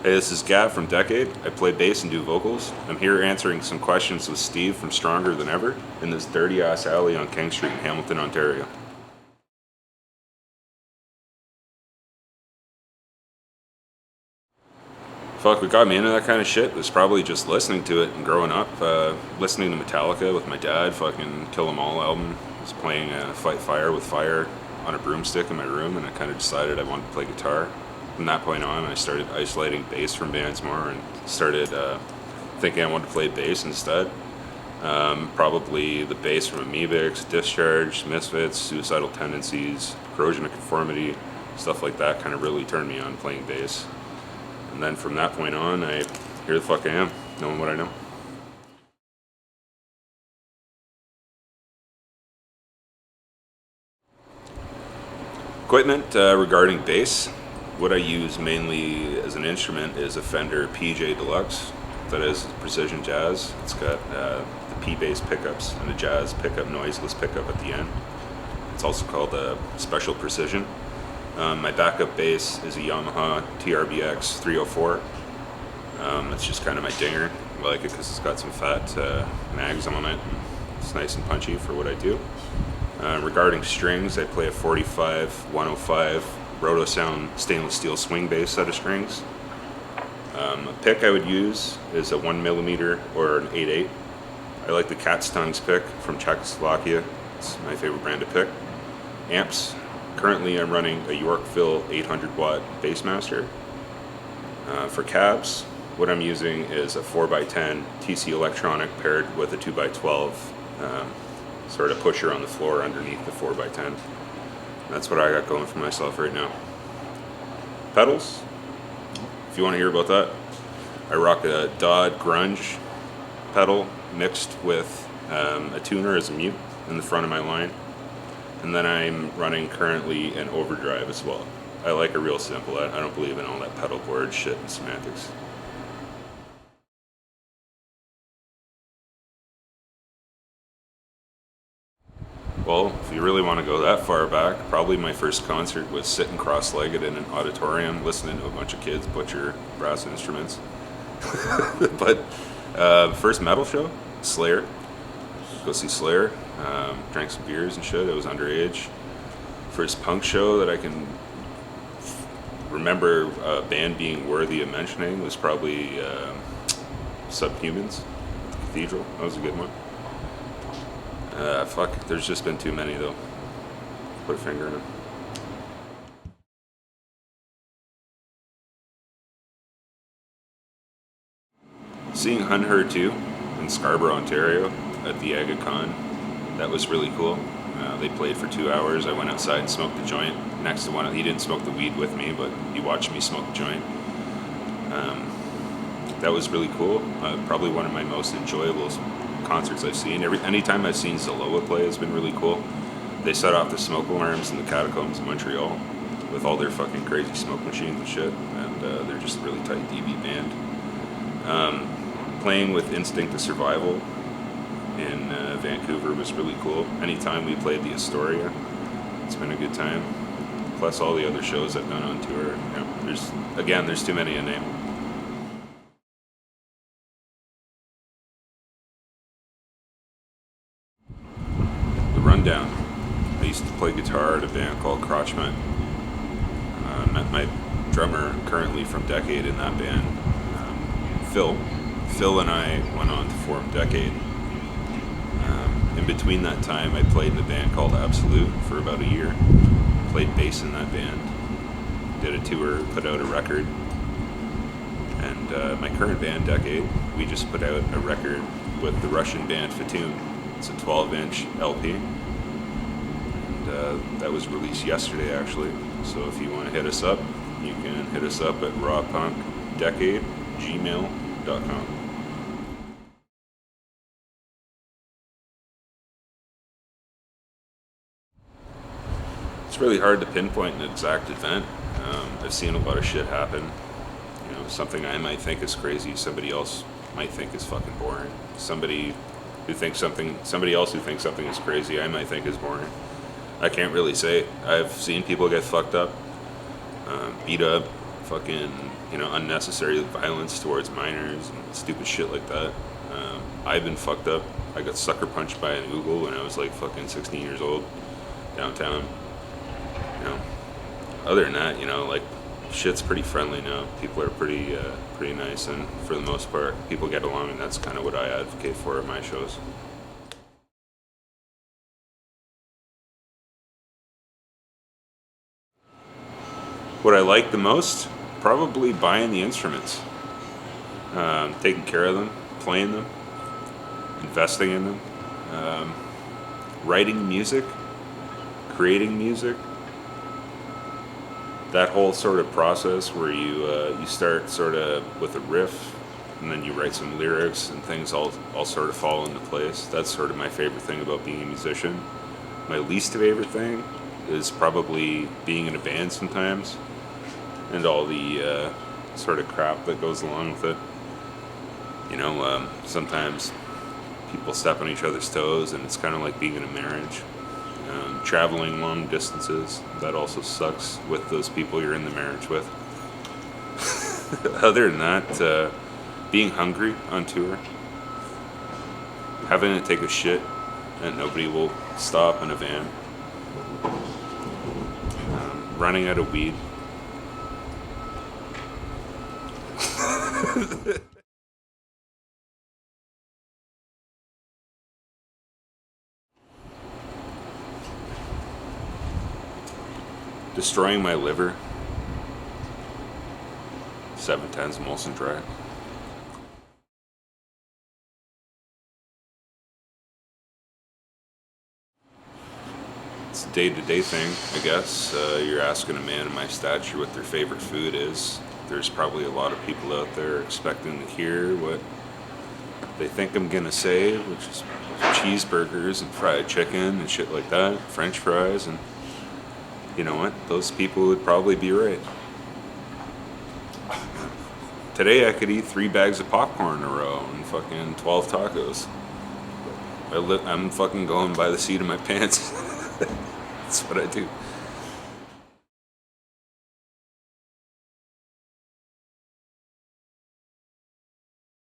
Hey, this is Gav from Decade. I play bass and do vocals. I'm here answering some questions with Steve from Stronger Than Ever in this dirty ass alley on King Street in Hamilton, Ontario. Fuck, what got me into that kind of shit was probably just listening to it and growing up. Listening to Metallica with my dad, fucking Kill 'Em All album. I was playing Fight Fire with Fire on a broomstick in my room, and I kind of decided I wanted to play guitar. From that point on, I started isolating bass from bands more and started thinking I wanted to play bass instead. Probably the bass from Amoebics, Discharge, Misfits, Suicidal Tendencies, Corrosion of Conformity, stuff like that kind of really turned me on playing bass. And then from that point on, here the fuck I am, knowing what I know. Equipment regarding bass, what I use mainly as an instrument is a Fender PJ Deluxe. That is precision jazz. It's got the P-bass pickups and a jazz pickup, noiseless pickup at the end. It's also called a special precision. My backup bass is a Yamaha TRBX 304. It's just kind of my dinger. I like it because it's got some fat mags on it. It's nice and punchy for what I do. Regarding strings, I play a 45 105 Roto Sound stainless steel swing bass set of strings. A pick I would use is a 1mm or an 8/8. I like the Cat's Tongues pick from Czechoslovakia. It's my favorite brand of pick. Amps, currently I'm running a Yorkville 800 watt Bassmaster. For cabs, what I'm using is a 4x10 TC Electronic paired with a 2x12 sort of pusher on the floor underneath the 4x10. That's what I got going for myself right now. Pedals, if you want to hear about that, I rock a Dodd Grunge pedal mixed with a tuner as a mute in the front of my line. And then I'm running currently an overdrive as well. I like it real simple. I don't believe in all that pedal board shit and semantics. Well, if you really want to go that far back, probably my first concert was sitting cross-legged in an auditorium listening to a bunch of kids butcher brass instruments. But first metal show, Slayer. Go see Slayer. Drank some beers and shit. I was underage. First punk show that I can remember a band being worthy of mentioning was probably Subhumans at the Cathedral. That was a good one. Fuck, there's just been too many though. Put a finger in it. Seeing Unheard 2 in Scarborough, Ontario at the AgaCon, that was really cool. They played for 2 hours. I went outside and smoked a joint next to one. He didn't smoke the weed with me, but he watched me smoke the joint. That was really cool. Probably one of my most enjoyable concerts I've seen. Anytime I've seen Zaloa play has been really cool. They set off the smoke alarms in the catacombs in Montreal with all their fucking crazy smoke machines and shit, and they're just a really tight DB band. Playing with Instinct of Survival in Vancouver was really cool. Anytime we played the Astoria, it's been a good time. Plus all the other shows I've done on tour. There's too many to name. Rundown. I used to play guitar at a band called Crotchman. Met my drummer currently from Decade in that band, Phil. Phil and I went on to form Decade. In between that time, I played in a band called Absolute for about a year. Played bass in that band. Did a tour, put out a record. And my current band, Decade, we just put out a record with the Russian band Fatoon. It's a 12-inch LP, and that was released yesterday actually. So if you want to hit us up, you can hit us up at rawpunkdecade@gmail.com. It's really hard to pinpoint an exact event. I've seen a lot of shit happen. You know, something I might think is crazy, somebody else might think is fucking boring. Somebody else who thinks something is crazy, I might think is boring. I can't really say. I've seen people get fucked up, beat up, fucking, unnecessary violence towards minors and stupid shit like that. I've been fucked up. I got sucker punched by an Oogle when I was like fucking 16 years old downtown. You know, other than that, like shit's pretty friendly now. People are pretty nice, and for the most part, people get along, and that's kind of what I advocate for at my shows. What I like the most, probably buying the instruments, taking care of them, playing them, investing in them, writing music, creating music. That whole sort of process where you start sort of with a riff, and then you write some lyrics, and things all sort of fall into place. That's sort of my favorite thing about being a musician. My least favorite thing is probably being in a band sometimes, and all the sort of crap that goes along with it. Sometimes people step on each other's toes, and it's kind of like being in a marriage. Traveling long distances, that also sucks with those people you're in the marriage with. Other than that, being hungry on tour, having to take a shit and nobody will stop in a van, running out of weed. Destroying my liver. 7/10 Molson Dry. It's a day-to-day thing, I guess. You're asking a man of my stature what their favorite food is. There's probably a lot of people out there expecting to hear what they think I'm gonna say, which is cheeseburgers and fried chicken and shit like that, French fries, and you know what? Those people would probably be right. Today I could eat 3 bags of popcorn in a row and fucking 12 tacos. I'm fucking going by the seat of my pants. That's what I do.